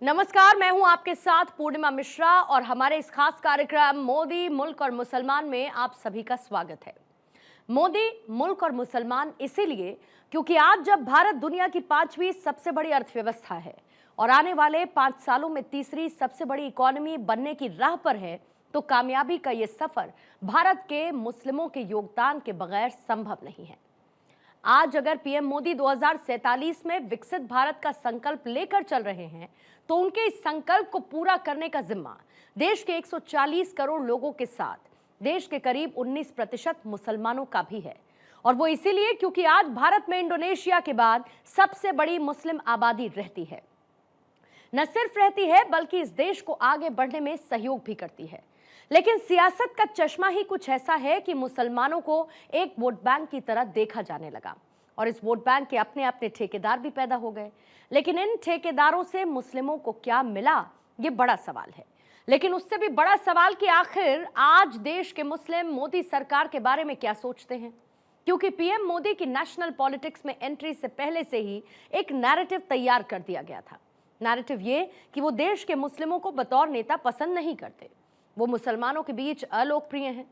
नमस्कार, मैं हूं आपके साथ पूर्णिमा मिश्रा और हमारे इस खास कार्यक्रम मोदी मुल्क और मुसलमान में आप सभी का स्वागत है। मोदी मुल्क और मुसलमान इसीलिए क्योंकि आज जब भारत दुनिया की 5वीं सबसे बड़ी अर्थव्यवस्था है और आने वाले 5 सालों में तीसरी सबसे बड़ी इकोनॉमी बनने की राह पर है, तो कामयाबी का ये सफर भारत के मुस्लिमों के योगदान के बगैर संभव नहीं है। आज अगर पीएम मोदी 2047 में विकसित भारत का संकल्प लेकर चल रहे हैं, तो उनके इस संकल्प को पूरा करने का जिम्मा देश के 140 करोड़ लोगों के साथ देश के करीब 19% मुसलमानों का भी है। और वो इसीलिए क्योंकि आज भारत में इंडोनेशिया के बाद सबसे बड़ी मुस्लिम आबादी रहती है। न सिर्फ रहती है बल्कि इस देश को आगे बढ़ने में सहयोग भी करती है। लेकिन सियासत का चश्मा ही कुछ ऐसा है कि मुसलमानों को एक वोट बैंक की तरह देखा जाने लगा और इस वोट बैंक के अपने अपने ठेकेदार भी पैदा हो गए। लेकिन इन ठेकेदारों से मुस्लिमों को क्या मिला, ये बड़ा सवाल है। लेकिन उससे भी बड़ा सवाल कि आखिर आज देश के मुस्लिम मोदी सरकार के बारे में क्या सोचते हैं, क्योंकि पीएम मोदी की नेशनल पॉलिटिक्स में एंट्री से पहले से ही एक नैरेटिव तैयार कर दिया गया था। नैरेटिव ये कि वो देश के मुस्लिमों को बतौर नेता पसंद नहीं करते, वो मुसलमानों के बीच अलोकप्रिय हैं।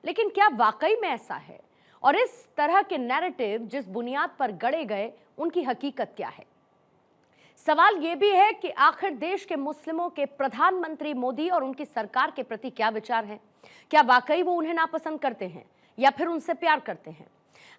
लेकिन क्या वाकई में ऐसा है? और इस तरह के नैरेटिव जिस बुनियाद पर गढ़े गए, उनकी हकीकत क्या है? सवाल यह भी है कि आखिर देश के मुस्लिमों के प्रधानमंत्री मोदी और उनकी सरकार के प्रति क्या विचार है? क्या वाकई वो उन्हें नापसंद करते हैं या फिर उनसे प्यार करते हैं?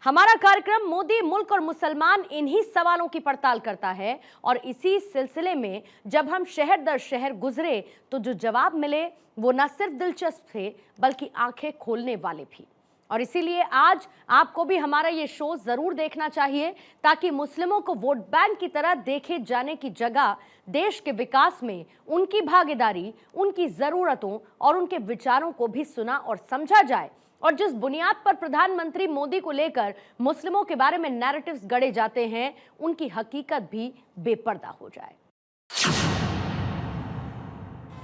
हमारा कार्यक्रम मोदी मुल्क और मुसलमान इन्हीं सवालों की पड़ताल करता है और इसी सिलसिले में जब हम शहर दर शहर गुजरे तो जो जवाब मिले वो न सिर्फ दिलचस्प थे बल्कि आंखें खोलने वाले भी। और इसीलिए आज आपको भी हमारा ये शो जरूर देखना चाहिए ताकि मुस्लिमों को वोट बैंक की तरह देखे जाने की जगह देश के विकास में उनकी भागीदारी, उनकी जरूरतों और उनके विचारों को भी सुना और समझा जाए। और जिस बुनियाद पर प्रधानमंत्री मोदी को लेकर मुस्लिमों के बारे में नैरेटिव्स गढ़े जाते हैं, उनकी हकीकत भी बेपर्दा हो जाए।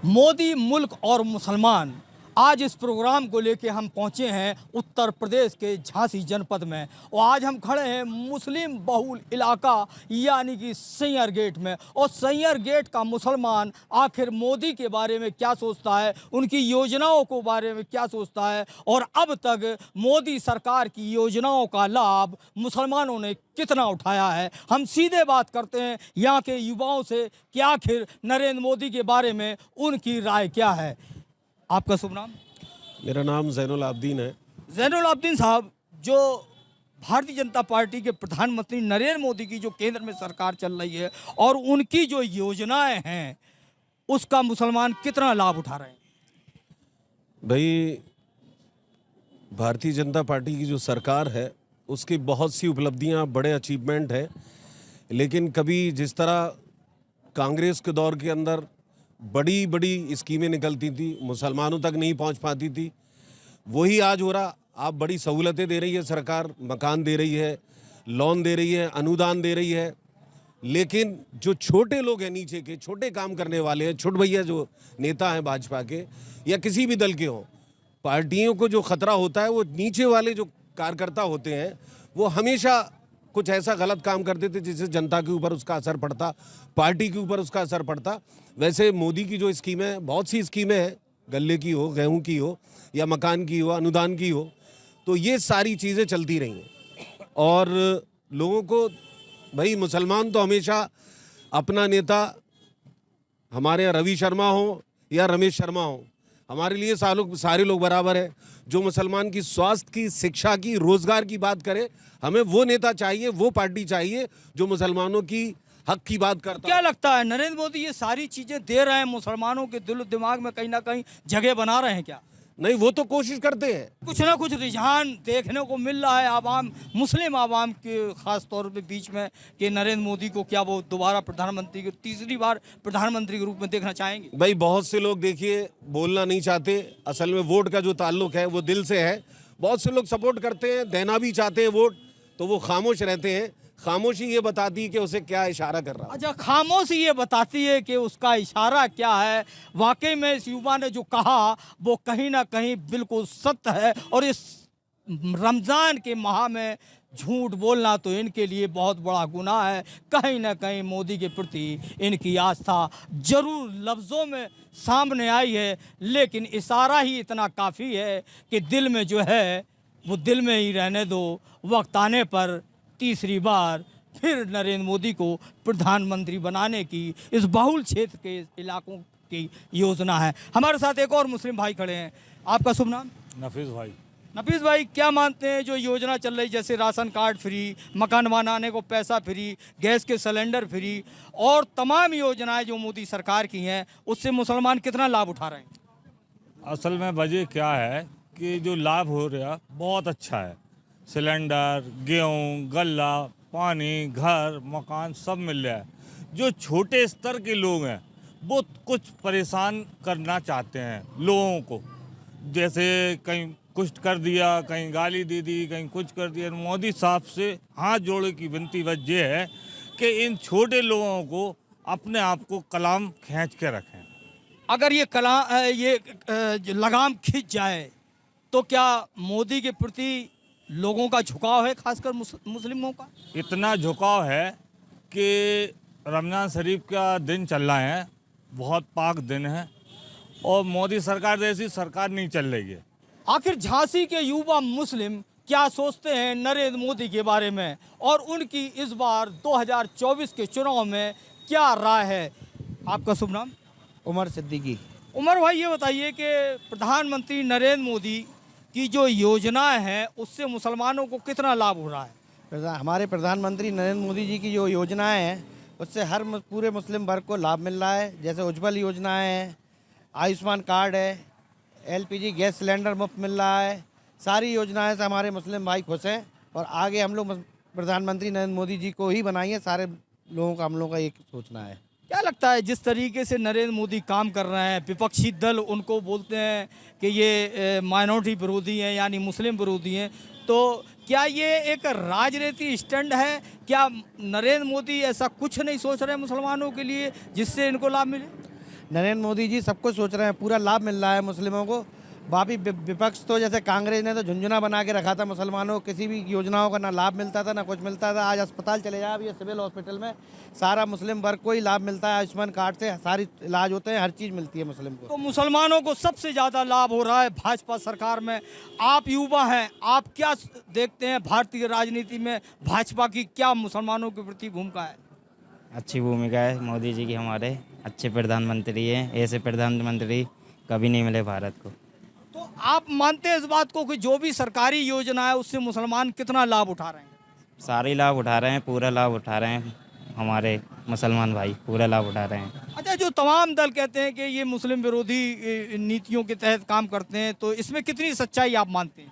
मोदी मुल्क और मुसलमान, आज इस प्रोग्राम को लेके हम पहुंचे हैं उत्तर प्रदेश के झांसी जनपद में और आज हम खड़े हैं मुस्लिम बहुल इलाका यानी कि सैंयर गेट में। और सैंयर गेट का मुसलमान आखिर मोदी के बारे में क्या सोचता है, उनकी योजनाओं के बारे में क्या सोचता है और अब तक मोदी सरकार की योजनाओं का लाभ मुसलमानों ने कितना उठाया है। हम सीधे बात करते हैं यहाँ के युवाओं से कि आखिर नरेंद्र मोदी के बारे में उनकी राय क्या है। आपका शुभ नाम? मेरा नाम ज़ैनुल आबदीन है। ज़ैनुल आबदीन साहब, जो भारतीय जनता पार्टी के प्रधानमंत्री नरेंद्र मोदी की जो केंद्र में सरकार चल रही है और उनकी जो योजनाएं हैं, उसका मुसलमान कितना लाभ उठा रहे हैं? भाई, भारतीय जनता पार्टी की जो सरकार है उसकी बहुत सी उपलब्धियां, बड़े अचीवमेंट हैं, लेकिन कभी जिस तरह कांग्रेस के दौर के अंदर बड़ी बड़ी स्कीमें निकलती थी, मुसलमानों तक नहीं पहुंच पाती थी, वही आज हो रहा। आप बड़ी सहूलतें दे रही है सरकार, मकान दे रही है, लोन दे रही है, अनुदान दे रही है, लेकिन जो छोटे लोग हैं, नीचे के छोटे काम करने वाले हैं, छोट भैया जो नेता हैं भाजपा के या किसी भी दल के हों, पार्टियों को जो खतरा होता है वो नीचे वाले जो कार्यकर्ता होते हैं वो हमेशा कुछ ऐसा गलत काम करते थे जिससे जनता के ऊपर उसका असर पड़ता, पार्टी के ऊपर उसका असर पड़ता। वैसे मोदी की जो स्कीमें, बहुत सी स्कीमें हैं, गल्ले की हो, गेहूं की हो या मकान की हो, अनुदान की हो, तो ये सारी चीज़ें चलती रही हैं। और लोगों को, भाई मुसलमान तो हमेशा अपना नेता, हमारे यहाँ रवि शर्मा हो या रमेश शर्मा हो, हमारे लिए सारे लोग बराबर हैं। जो मुसलमान की स्वास्थ्य की, शिक्षा की, रोजगार की बात करे, हमें वो नेता चाहिए, वो पार्टी चाहिए जो मुसलमानों की हक की बात करता है। क्या लगता है नरेंद्र मोदी ये सारी चीजें दे रहे हैं, मुसलमानों के दिल दिमाग में कहीं ना कहीं जगह बना रहे हैं क्या? नहीं, वो तो कोशिश करते हैं। कुछ ना कुछ रुझान देखने को मिल रहा है आवाम, मुस्लिम आवाम के खास तौर पे बीच में कि नरेंद्र मोदी को क्या वो दोबारा प्रधानमंत्री की, तीसरी बार प्रधानमंत्री के रूप में देखना चाहेंगे? भाई, बहुत से लोग देखिए बोलना नहीं चाहते, असल में वोट का जो ताल्लुक है वो दिल से है। बहुत से लोग सपोर्ट करते हैं, देना भी चाहते हैं वोट, तो वो खामोश रहते हैं। खामोशी ये बताती है कि उसे क्या इशारा कर रहा है। अच्छा, खामोशी ये बताती है कि उसका इशारा क्या है। वाकई में इस युवा ने जो कहा वो कहीं ना कहीं बिल्कुल सत्य है। और इस रमज़ान के माह में झूठ बोलना तो इनके लिए बहुत बड़ा गुनाह है। कहीं ना कहीं मोदी के प्रति इनकी आस्था जरूर लफ्ज़ों में सामने आई है, लेकिन इशारा ही इतना काफ़ी है कि दिल में जो है वो दिल में ही रहने दो। वक्त आने पर तीसरी बार फिर नरेंद्र मोदी को प्रधानमंत्री बनाने की इस बहुल क्षेत्र के इलाकों की योजना है। हमारे साथ एक और मुस्लिम भाई खड़े हैं। आपका शुभ नाम? नफीस भाई। नफीस भाई, क्या मानते हैं जो योजना चल रही, जैसे राशन कार्ड फ्री, मकान बनाने को पैसा फ्री, गैस के सिलेंडर फ्री और तमाम योजनाएं जो मोदी सरकार की हैं, उससे मुसलमान कितना लाभ उठा रहे हैं? असल में वजह क्या है कि जो लाभ हो रहा बहुत अच्छा है। सिलेंडर, गेहूँ, गल्ला, पानी, घर, मकान सब मिल रहा है। जो छोटे स्तर के लोग हैं वो कुछ परेशान करना चाहते हैं लोगों को, जैसे कहीं कुछ कर दिया, कहीं गाली दे दी, कहीं कुछ कर दिया। मोदी साहब से हाथ जोड़े की विनती बस ये है कि इन छोटे लोगों को अपने आप को कलाम खींच के रखें। अगर ये लगाम खिंच जाए तो क्या मोदी के प्रति लोगों का झुकाव है, खासकर मुस्लिमों का? इतना झुकाव है कि रमज़ान शरीफ का दिन चल रहा है, बहुत पाक दिन है, और मोदी सरकार जैसी सरकार नहीं चल रही है। आखिर झांसी के युवा मुस्लिम क्या सोचते हैं नरेंद्र मोदी के बारे में, और उनकी इस बार 2024 के चुनाव में क्या राय है? आपका शुभ नाम? उमर सिद्दीकी। उमर भाई, ये बताइए कि प्रधानमंत्री नरेंद्र मोदी की जो योजनाएं हैं उससे मुसलमानों को कितना लाभ हो रहा है? हमारे प्रधानमंत्री नरेंद्र मोदी जी की जो योजनाएं हैं उससे पूरे मुस्लिम वर्ग को लाभ मिल रहा है। जैसे उज्ज्वल योजनाएं हैं, आयुष्मान कार्ड है, एलपीजी गैस सिलेंडर मुफ्त मिल रहा है। सारी योजनाएं से हमारे मुस्लिम भाई खुश हैं, और आगे हम लोग प्रधानमंत्री नरेंद्र मोदी जी को ही बनाएंगे। सारे लोगों का, हम लोगों का एक सोचना है। क्या लगता है जिस तरीके से नरेंद्र मोदी काम कर रहे हैं, विपक्षी दल उनको बोलते हैं कि ये माइनॉरिटी विरोधी हैं, यानी मुस्लिम विरोधी हैं, तो क्या ये एक राजनीति स्टंट है? क्या नरेंद्र मोदी ऐसा कुछ नहीं सोच रहे मुसलमानों के लिए जिससे इनको लाभ मिले? नरेंद्र मोदी जी सब कुछ सोच रहे हैं, पूरा लाभ मिल रहा है मुस्लिमों को। बाकी विपक्ष तो जैसे कांग्रेस ने तो झुंझुना बना के रखा था मुसलमानों को, किसी भी योजनाओं का ना लाभ मिलता था ना कुछ मिलता था। आज अस्पताल चले जाए, ये सिविल हॉस्पिटल में सारा मुस्लिम वर्ग को ही लाभ मिलता है। आयुष्मान कार्ड से सारी इलाज होते हैं, हर चीज़ मिलती है मुस्लिम को। तो मुसलमानों को सबसे ज़्यादा लाभ हो रहा है भाजपा सरकार में। आप युवा हैं, आप क्या देखते हैं भारतीय राजनीति में भाजपा की क्या मुसलमानों के प्रति भूमिका है? अच्छी भूमिका है मोदी जी की, हमारे अच्छे प्रधानमंत्री हैं। ऐसे प्रधानमंत्री कभी नहीं मिले भारत को। तो आप मानते हैं इस बात को कि जो भी सरकारी योजना है उससे मुसलमान कितना लाभ उठा रहे हैं? सारे लाभ उठा रहे हैं, पूरा लाभ उठा रहे हैं। हमारे मुसलमान भाई पूरा लाभ उठा रहे हैं। अच्छा, जो तमाम दल कहते हैं कि ये मुस्लिम विरोधी नीतियों के तहत काम करते हैं, तो इसमें कितनी सच्चाई आप मानते हैं?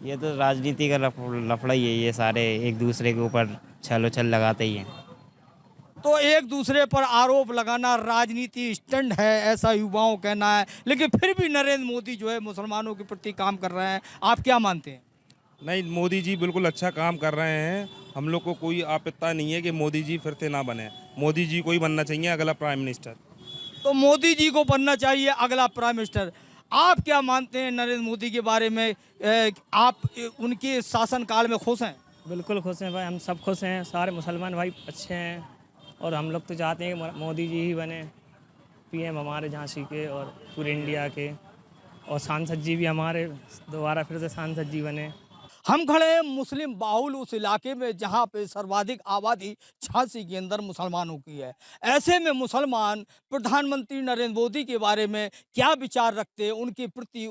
ये तो राजनीति का लफड़ा ही है। ये सारे एक दूसरे के ऊपर छल उछल लगाते ही हैं। तो एक दूसरे पर आरोप लगाना राजनीति स्टंट है, ऐसा युवाओं का कहना है, लेकिन फिर भी नरेंद्र मोदी जो है मुसलमानों के प्रति काम कर रहे हैं। आप क्या मानते हैं? नहीं, मोदी जी बिल्कुल अच्छा काम कर रहे हैं। हम लोग को कोई आपत्ति नहीं है कि मोदी जी फिर से ना बने। मोदी जी को ही बनना चाहिए अगला प्राइम मिनिस्टर। तो मोदी जी को बनना चाहिए अगला प्राइम मिनिस्टर। आप क्या मानते हैं नरेंद्र मोदी के बारे में? आप उनके शासनकाल में खुश हैं? बिल्कुल खुश हैं भाई, हम सब खुश हैं। सारे मुसलमान भाई अच्छे हैं, और हम लोग तो चाहते हैं कि मोदी जी ही बने पीएम हमारे झांसी के और पूरे इंडिया के, और सांसद जी भी हमारे दोबारा फिर से सांसद जी बने। हम खड़े हैं मुस्लिम बाहुल उस इलाके में जहां पे सर्वाधिक आबादी झांसी के अंदर मुसलमानों की है। ऐसे में मुसलमान प्रधानमंत्री नरेंद्र मोदी के बारे में क्या विचार रखते हैं, उनके प्रति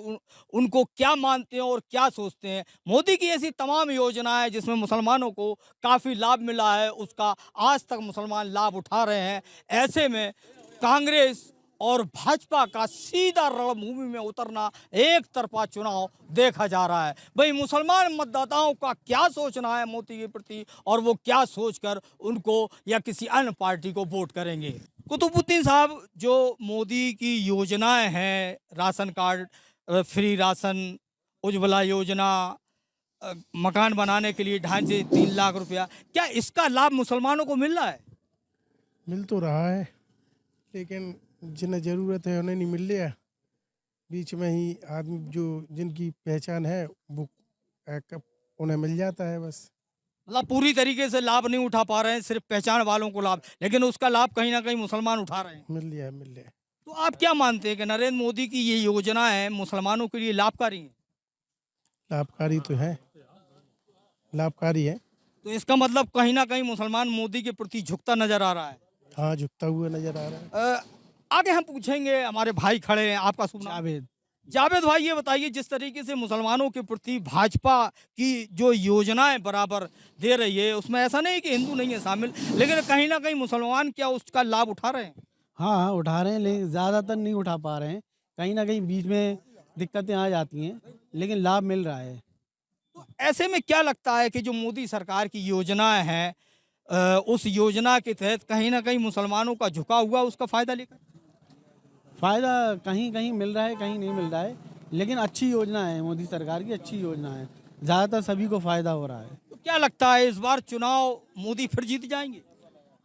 उनको क्या मानते हैं और क्या सोचते हैं? मोदी की ऐसी तमाम योजनाएं जिसमें मुसलमानों को काफ़ी लाभ मिला है, उसका आज तक मुसलमान लाभ उठा रहे हैं। ऐसे में कांग्रेस और भाजपा का सीधा रणभूमि में उतरना, एक तरफा चुनाव देखा जा रहा है। भाई, मुसलमान मतदाताओं का क्या सोचना है मोदी के प्रति, और वो क्या सोचकर उनको या किसी अन्य पार्टी को वोट करेंगे? कुतुबुद्दीन साहब, जो मोदी की योजनाएं हैं, ration card free ration, Ujjwala योजना, मकान बनाने के लिए 2.5 से 3 लाख रुपया, क्या इसका लाभ मुसलमानों को मिल रहा है? मिल तो रहा है, लेकिन जिन्हें ज़रूरत है उन्हें नहीं मिल रहा। बीच में ही आदमी जो जिनकी पहचान है वो उन्हें मिल जाता है बस। मतलब पूरी तरीके से लाभ नहीं उठा पा रहे हैं, सिर्फ पहचान वालों को लाभ, लेकिन उसका लाभ कहीं ना कहीं मुसलमान उठा रहे हैं। मिल लिया मिल लिया। तो आप क्या मानते हैं कि नरेंद्र मोदी की ये योजना है मुसलमानों के लिए लाभकारी है? लाभकारी तो है, लाभकारी है। तो इसका मतलब कहीं ना कहीं मुसलमान मोदी के प्रति झुकता नजर आ रहा है। हाँ, झुकता हुआ नजर आ रहा है। आगे हम पूछेंगे, हमारे भाई खड़े हैं, आपका शुभ नाम? जावेद। जावेद भाई, ये बताइए, जिस तरीके से मुसलमानों के प्रति भाजपा की जो योजनाएं बराबर दे रही है, उसमें ऐसा नहीं कि हिंदू नहीं है शामिल, लेकिन कहीं ना कहीं मुसलमान क्या उसका लाभ उठा रहे हैं? हाँ हाँ, उठा रहे हैं, लेकिन ज़्यादातर नहीं उठा पा रहे हैं। कहीं ना कहीं बीच में दिक्कतें आ जाती हैं, लेकिन लाभ मिल रहा है। तो ऐसे में क्या लगता है कि जो मोदी सरकार की योजनाएं हैं, उस योजना के तहत कहीं ना कहीं मुसलमानों का झुका हुआ उसका फायदा लेकर? फ़ायदा कहीं कहीं मिल रहा है, कहीं नहीं मिल रहा है, लेकिन अच्छी योजना है, मोदी सरकार की अच्छी योजना है, ज़्यादातर सभी को फ़ायदा हो रहा है। तो क्या लगता है इस बार चुनाव मोदी फिर जीत जाएंगे?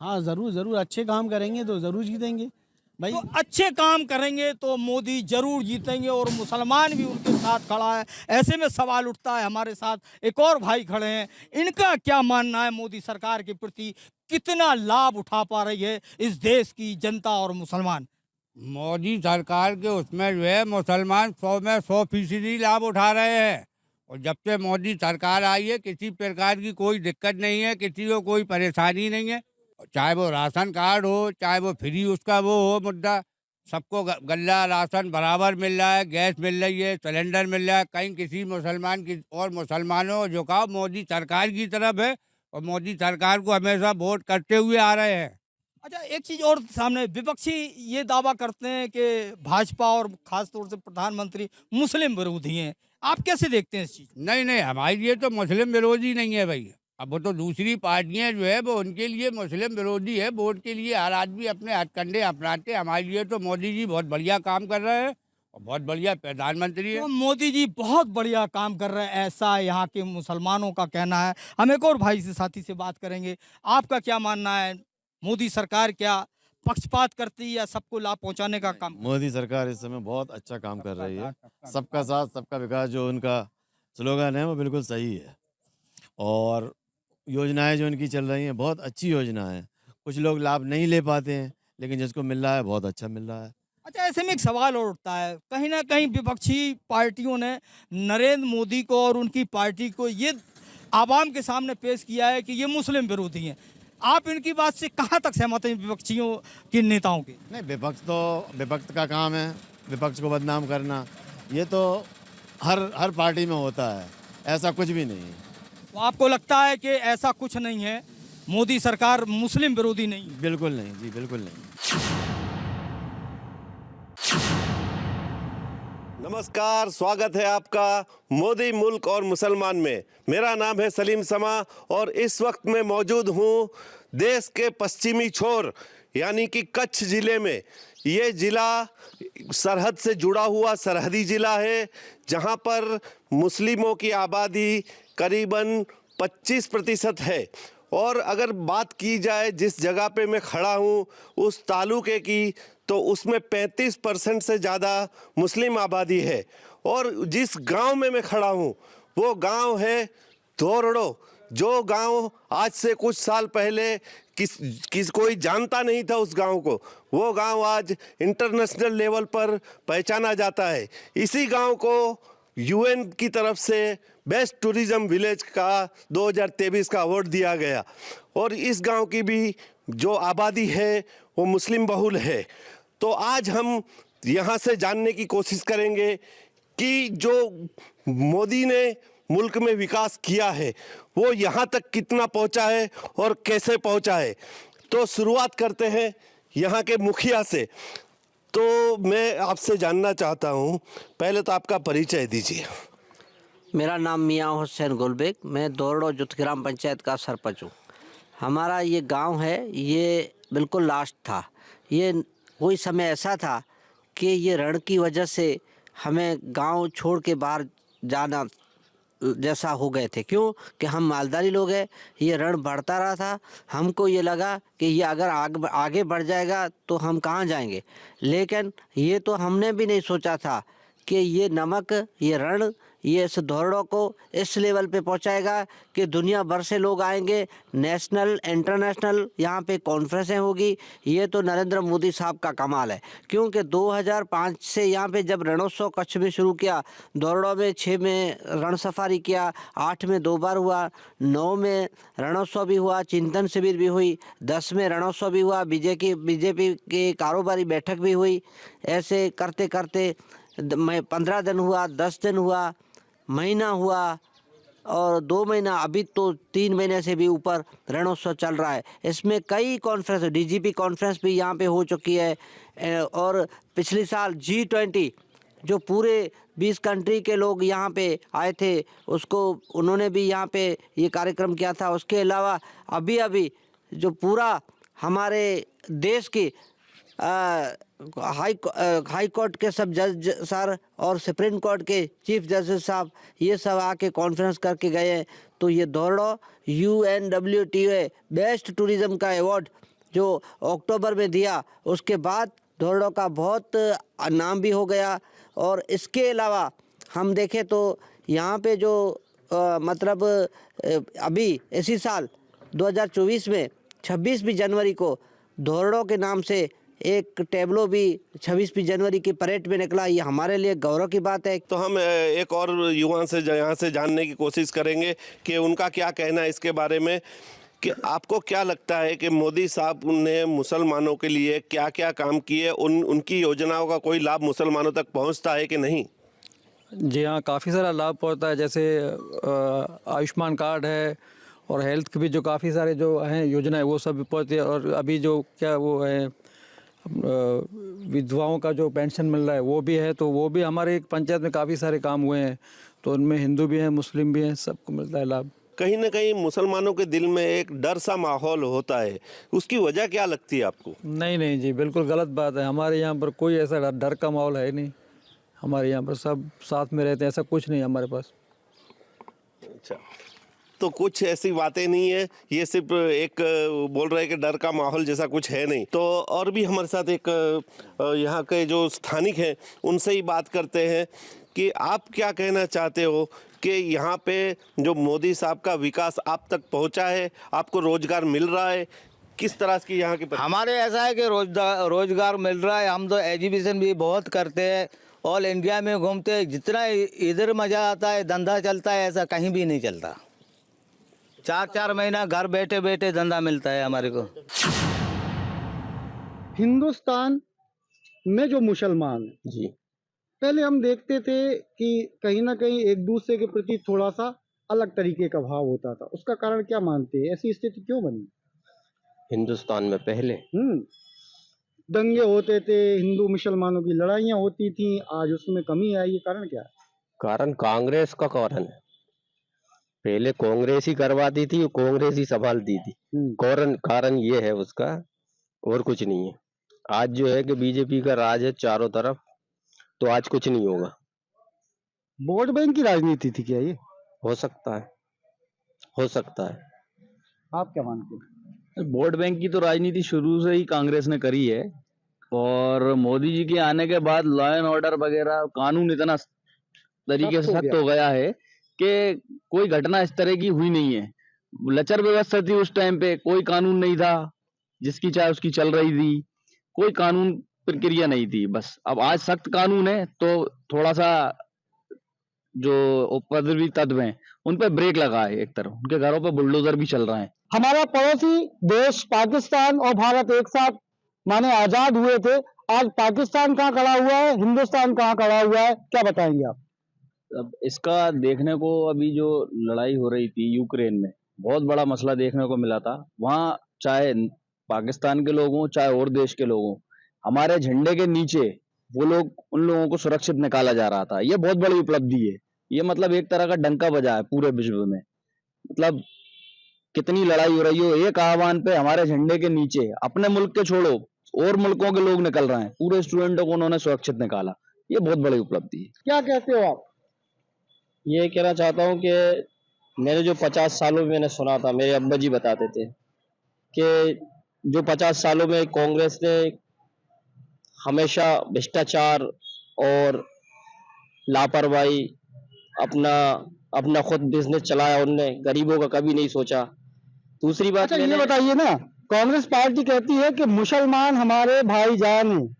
हाँ, ज़रूर ज़रूर, अच्छे काम करेंगे तो ज़रूर जीतेंगे भाई। तो अच्छे काम करेंगे तो मोदी जरूर जीतेंगे और मुसलमान भी उनके साथ खड़ा है। ऐसे में सवाल उठता है, हमारे साथ एक और भाई खड़े हैं, इनका क्या मानना है मोदी सरकार के प्रति, कितना लाभ उठा पा रही है इस देश की जनता और मुसलमान? मोदी सरकार के उसमें जो है मुसलमान 100 में 100% लाभ उठा रहे हैं। और जब से मोदी सरकार आई है किसी प्रकार की कोई दिक्कत नहीं है, किसी को कोई परेशानी नहीं है। चाहे वो राशन कार्ड हो, चाहे वो फ्री उसका वो हो मुद्दा, सबको गल्ला राशन बराबर मिल रहा है, गैस मिल रही है, सिलेंडर मिल रहा है। कहीं किसी मुसलमान की, और मुसलमानों का झुकाव मोदी सरकार की तरफ है और मोदी सरकार को हमेशा वोट करते हुए आ रहे हैं। अच्छा, एक चीज और सामने, विपक्षी ये दावा करते हैं कि भाजपा और खासतौर से प्रधानमंत्री मुस्लिम विरोधी हैं। आप कैसे देखते हैं इस चीज? नहीं नहीं, हमारे लिए तो मुस्लिम विरोधी नहीं है भाई। अब वो तो दूसरी पार्टियां जो है वो उनके लिए मुस्लिम विरोधी है। वोट के लिए हर आदमी अपने हथकंडे अपनाते। हमारे लिए तो मोदी जी बहुत बढ़िया काम कर रहे हैं और बहुत बढ़िया प्रधानमंत्री है। तो मोदी जी बहुत बढ़िया काम कर रहे हैं, ऐसा यहाँ के मुसलमानों का कहना है। हम एक और भाई से, साथी से बात करेंगे, आपका क्या मानना है? मोदी सरकार क्या पक्षपात करती है या सबको लाभ पहुंचाने का काम? मोदी सरकार इस समय बहुत अच्छा काम कर रही है। सबका साथ सबका विकास जो उनका स्लोगन है वो बिल्कुल सही है, और योजनाएं जो इनकी चल रही हैं बहुत अच्छी योजना है। कुछ लोग लाभ नहीं ले पाते हैं, लेकिन जिसको मिल रहा है बहुत अच्छा मिल रहा है। अच्छा, ऐसे में एक सवाल और उठता है, कहीं ना कहीं विपक्षी पार्टियों ने नरेंद्र मोदी को और उनकी पार्टी को ये आवाम के सामने पेश किया है कि ये मुस्लिम विरोधी हैं। आप इनकी बात से कहाँ तक सहमत हैं, विपक्षियों के नेताओं के? नहीं, विपक्ष का काम है विपक्ष को बदनाम करना। ये तो हर पार्टी में होता है, ऐसा कुछ भी नहीं है। तो आपको लगता है कि ऐसा कुछ नहीं है, मोदी सरकार मुस्लिम विरोधी नहीं है? बिल्कुल नहीं जी, बिल्कुल नहीं। नमस्कार, स्वागत है आपका मोदी मुल्क और मुसलमान में। मेरा नाम है सलीम समा और इस वक्त मैं मौजूद हूँ देश के पश्चिमी छोर यानी कि कच्छ जिले में। ये ज़िला सरहद से जुड़ा हुआ सरहदी ज़िला है, जहाँ पर मुस्लिमों की आबादी करीबन 25% है। और अगर बात की जाए जिस जगह पे मैं खड़ा हूँ उस तालुके की, तो उसमें 35% से ज़्यादा मुस्लिम आबादी है। और जिस गांव में मैं खड़ा हूँ वो गांव है दोरड़ो, जो गांव आज से कुछ साल पहले कोई जानता नहीं था उस गांव को। वो गांव आज इंटरनेशनल लेवल पर पहचाना जाता है। इसी गांव को यूएन की तरफ से बेस्ट टूरिज्म विलेज का 2023 का अवार्ड दिया गया। और इस गांव की भी जो आबादी है वो मुस्लिम बहुल है। तो आज हम यहाँ से जानने की कोशिश करेंगे कि जो मोदी ने मुल्क में विकास किया है वो यहाँ तक कितना पहुँचा है और कैसे पहुँचा है। तो शुरुआत करते हैं यहाँ के मुखिया से। तो मैं आपसे जानना चाहता हूँ, पहले तो आपका परिचय दीजिए। मेरा नाम मियाँ हुसैन गुलबेग, मैं दोरड़ो जुत ग्राम पंचायत का सरपंच हूँ। हमारा ये गांव है, ये बिल्कुल लास्ट था। ये कोई समय ऐसा था कि ये रण की वजह से हमें गांव छोड़ के बाहर जाना जैसा हो गए थे। क्यों कि हम मालदारी लोग हैं, ये रण बढ़ता रहा था। हमको ये लगा कि ये अगर आगे बढ़ जाएगा तो हम कहाँ जाएंगे। लेकिन ये तो हमने भी नहीं सोचा था कि ये नमक, ये रण, ये इस धोरडों को इस लेवल पे पहुंचाएगा कि दुनिया भर से लोग आएंगे, नेशनल इंटरनेशनल यहाँ पे कॉन्फ्रेंसें होगी। ये तो नरेंद्र मोदी साहब का कमाल है, क्योंकि 2005 से यहाँ पे जब रणोत्सव कच्छ में शुरू किया, धोरडों में 6 में रण सफारी किया, 8 में 2 बार हुआ, 9 में रणोत्सव भी हुआ, चिंतन शिविर भी हुई, 10 में रणोत्सव भी हुआ, बीजेपी की कारोबारी बैठक भी हुई। ऐसे करते करते 15 दिन हुआ, 10 दिन हुआ, महीना हुआ और 2 महीना, अभी तो 3 महीने से भी ऊपर रणोत्सव चल रहा है। इसमें कई कॉन्फ्रेंस, डीजीपी कॉन्फ्रेंस भी यहाँ पे हो चुकी है। और पिछले साल G20 जो पूरे 20 कंट्री के लोग यहाँ पे आए थे, उसको उन्होंने भी यहाँ पे ये कार्यक्रम किया था। उसके अलावा अभी जो पूरा हमारे देश की हाई कोर्ट के सब जज सर और सुप्रीम कोर्ट के चीफ जस्टिस साहब, ये सब आके कॉन्फ्रेंस करके गए हैं। तो ये धोरडो UNWTA बेस्ट टूरिज्म का अवार्ड जो अक्टूबर में दिया, उसके बाद धोरडो का बहुत नाम भी हो गया। और इसके अलावा हम देखें तो यहाँ पे जो मतलब अभी इसी साल 2024 में 26 जनवरी को धोरडो के नाम से एक टेबलो भी 26 जनवरी की परेड में निकला। ये हमारे लिए गौरव की बात है। तो हम एक और युवा से यहाँ से जानने की कोशिश करेंगे कि उनका क्या कहना है इसके बारे में, कि आपको क्या लगता है कि मोदी साहब ने मुसलमानों के लिए क्या क्या काम किए, उनकी योजनाओं का कोई लाभ मुसलमानों तक पहुँचता है कि नहीं? जी हाँ, काफ़ी सारा लाभ पहुँचता है। जैसे आयुष्मान कार्ड है और हेल्थ के भी जो काफ़ी सारे जो हैं योजनाएं, वो सब पहुँचती है। और अभी जो क्या वो है विधवाओं का जो पेंशन मिल रहा है वो भी है, तो वो भी हमारे एक पंचायत में काफ़ी सारे काम हुए हैं। तो उनमें हिंदू भी हैं, मुस्लिम भी हैं, सबको मिलता है लाभ। कहीं ना कहीं मुसलमानों के दिल में एक डर सा माहौल होता है, उसकी वजह क्या लगती है आपको? नहीं जी, बिल्कुल गलत बात है। हमारे यहाँ पर कोई ऐसा डर का माहौल है नहीं। हमारे यहाँ पर सब साथ में रहते हैं, ऐसा कुछ नहीं हमारे पास। अच्छा, तो कुछ ऐसी बातें नहीं है, ये सिर्फ एक बोल रहे हैं कि डर का माहौल जैसा कुछ है नहीं। तो और भी हमारे साथ एक यहाँ के जो स्थानिक हैं उनसे ही बात करते हैं कि आप क्या कहना चाहते हो कि यहाँ पे जो मोदी साहब का विकास आप तक पहुँचा है, आपको रोजगार मिल रहा है, किस तरह की यहाँ की? हमारे ऐसा है कि रोजगार मिल रहा है। हम तो एजुकेशन भी बहुत करते हैं, ऑल इंडिया में घूमते हैं। जितना इधर मज़ा आता है, धंधा चलता है, ऐसा कहीं भी नहीं चलता। 4 महीना घर बैठे बैठे धंधा मिलता है हमारे को। हिंदुस्तान में जो मुसलमान जी, पहले हम देखते थे कि कहीं ना कहीं एक दूसरे के प्रति थोड़ा सा अलग तरीके का भाव होता था। उसका कारण क्या मानते हैं, ऐसी स्थिति क्यों बनी? हिंदुस्तान में पहले दंगे होते थे, हिंदू मुसलमानों की लड़ाइयाँ होती थी, आज उसमें कमी आई। ये कारण क्या है? कारण कांग्रेस का कारण है। पहले कांग्रेस ही करवाती थी, कांग्रेस ही संभालती थी। कारण ये है उसका, और कुछ नहीं है। आज जो है कि बीजेपी का राज है चारों तरफ, तो आज कुछ नहीं होगा। वोट बैंक की राजनीति थी क्या ये? हो सकता है, हो सकता है। आप क्या मानते हैं? वोट बैंक की तो राजनीति शुरू से ही कांग्रेस ने करी है, और मोदी जी के आने के बाद लॉ एंड ऑर्डर वगैरह कानून इतना तरीके से सख्त हो गया है कि कोई घटना इस तरह की हुई नहीं है। लचर व्यवस्था थी उस टाइम पे, कोई कानून नहीं था, जिसकी चाहे उसकी चल रही थी, कोई कानून प्रक्रिया नहीं थी। बस अब आज सख्त कानून है, तो थोड़ा सा जो उपद्रवी तत्व हैं उन पे ब्रेक लगा है। एक तरफ उनके घरों पे बुलडोजर भी चल रहे हैं। हमारा पड़ोसी देश पाकिस्तान और भारत एक साथ माने आजाद हुए थे। आज पाकिस्तान कहाँ खड़ा हुआ है, हिंदुस्तान कहाँ खड़ा हुआ है, क्या बताएंगे आप? अब इसका देखने को, अभी जो लड़ाई हो रही थी यूक्रेन में, बहुत बड़ा मसला देखने को मिला था। वहाँ चाहे पाकिस्तान के लोग हों, चाहे और देश के लोग हों, हमारे झंडे के नीचे वो लोग, उन लोगों को सुरक्षित निकाला जा रहा था। ये बहुत बड़ी उपलब्धि है। ये मतलब एक तरह का डंका बजा है पूरे विश्व में। मतलब कितनी लड़ाई हो रही हो, एक आह्वान पे हमारे झंडे के नीचे अपने मुल्क के छोड़ो और मुल्कों के लोग निकल रहे हैं, पूरे स्टूडेंटों को उन्होंने सुरक्षित निकाला। ये बहुत बड़ी उपलब्धि है। क्या कहते हो आप? ये कहना चाहता हूँ कि मेरे जो 50 सालों में मैंने सुना था, मेरे अब्बा जी बताते थे कि जो 50 सालों में कांग्रेस ने हमेशा भ्रष्टाचार और लापरवाही, अपना अपना खुद बिजनेस चलाया उनने, गरीबों का कभी नहीं सोचा। दूसरी बात अच्छा ये बताइए ना, कांग्रेस पार्टी कहती है कि मुसलमान हमारे भाईजान हैं।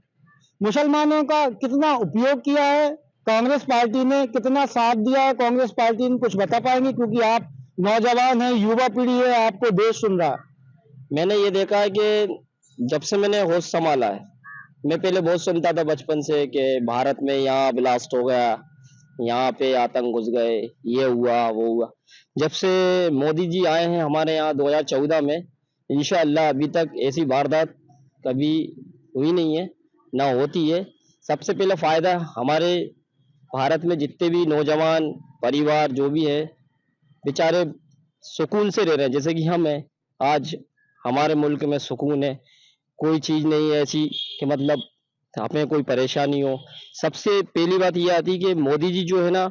मुसलमानों का कितना उपयोग किया है कांग्रेस पार्टी ने, कितना साथ दिया है कांग्रेस पार्टी ने, कुछ बता पाएंगे? क्योंकि आप नौजवान हैं, युवा पीढ़ी है, आपको देश सुन रहा है। मैंने ये देखा है कि जब से मैंने होश संभाला है, मैं पहले बहुत सुनता था बचपन से कि भारत में यहाँ ब्लास्ट हो गया, यहाँ पे आतंक घुस गए, ये हुआ वो हुआ। जब से मोदी जी आए हैं हमारे यहाँ 2014 में, इंशाअल्लाह अभी तक ऐसी वारदात कभी हुई नहीं है, ना होती है। सबसे पहले फ़ायदा हमारे भारत में जितने भी नौजवान परिवार जो भी है बेचारे सुकून से रह रहे हैं, जैसे कि हम हैं। आज हमारे मुल्क में सुकून है, कोई चीज़ नहीं है ऐसी कि मतलब हमें कोई परेशानी हो। सबसे पहली बात ये आती है कि मोदी जी जो है ना,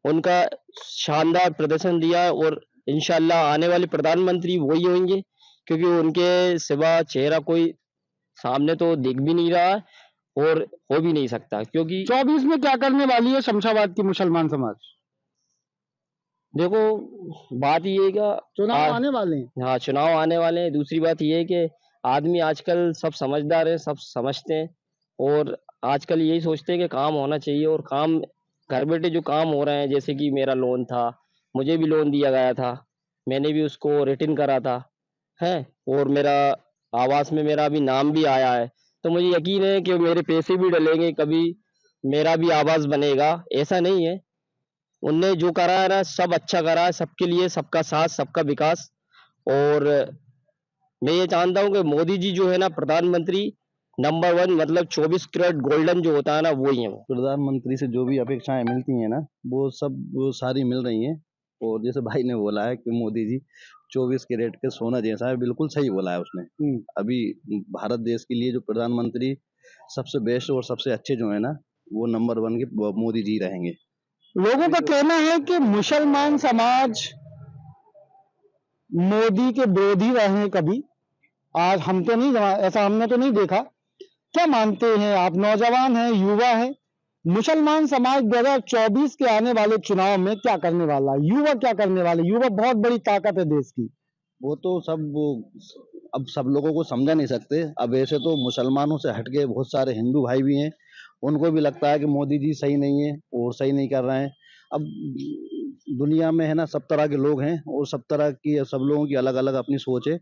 उनका शानदार प्रदर्शन दिया है और इंशाअल्लाह आने वाले प्रधानमंत्री वही होंगे, क्योंकि उनके सिवा चेहरा कोई सामने तो दिख भी नहीं रहा है और हो भी नहीं सकता। क्योंकि 24 में क्या करने वाली है शमशाबाद की मुसलमान समाज? देखो बात ये है कि चुनाव आने वाले हैं। हाँ, चुनाव आने वाले हैं। दूसरी बात ये है कि आदमी आजकल सब समझदार है, सब समझते हैं और आजकल यही सोचते हैं कि काम होना चाहिए। और काम घर बैठे जो काम हो रहे हैं, जैसे कि मेरा लोन था, मुझे भी लोन दिया गया था, मैंने भी उसको रिटर्न करा था है, और मेरा आवास में मेरा अभी नाम भी आया है, तो मुझे यकीन है कि मेरे पैसे भी डलेंगे, कभी मेरा भी आवास बनेगा। ऐसा नहीं है, उनने जो करा है ना सब अच्छा करा है, सबके लिए सबका साथ सबका विकास। और मैं ये जानता हूँ कि मोदी जी जो है ना प्रधानमंत्री नंबर 1, मतलब 24 कैरेट गोल्डन जो होता है ना, वो ही है। प्रधानमंत्री से जो भी अपेक्षाएं मिलती हैं ना, वो सारी मिल रही हैं। और जैसे भाई ने बोला है कि मोदी जी 24 कैरेट के सोना जैसा है, बिल्कुल सही बोला है उसने। अभी भारत देश के लिए जो प्रधानमंत्री सबसे बेस्ट और सबसे अच्छे जो है ना, वो नंबर 1 के मोदी जी रहेंगे। लोगों का कहना है कि मुसलमान समाज मोदी के विरोधी रहे हैं कभी। आज हम तो नहीं, ऐसा हमने तो नहीं देखा। क्या मानते हैं आप? नौजवान हैं, युवा हैं, मुसलमान समाज 2024 के आने वाले चुनाव में क्या करने वाला है? युवा क्या करने वाले? युवा बहुत बड़ी ताकत है देश की। वो तो अब सब लोगों को समझा नहीं सकते। अब ऐसे तो मुसलमानों से हटके बहुत सारे हिंदू भाई भी हैं, उनको भी लगता है कि मोदी जी सही नहीं है और सही नहीं कर रहे हैं। अब दुनिया में है ना सब तरह के लोग हैं और सब तरह की सब लोगों की अलग अलग अपनी सोच है।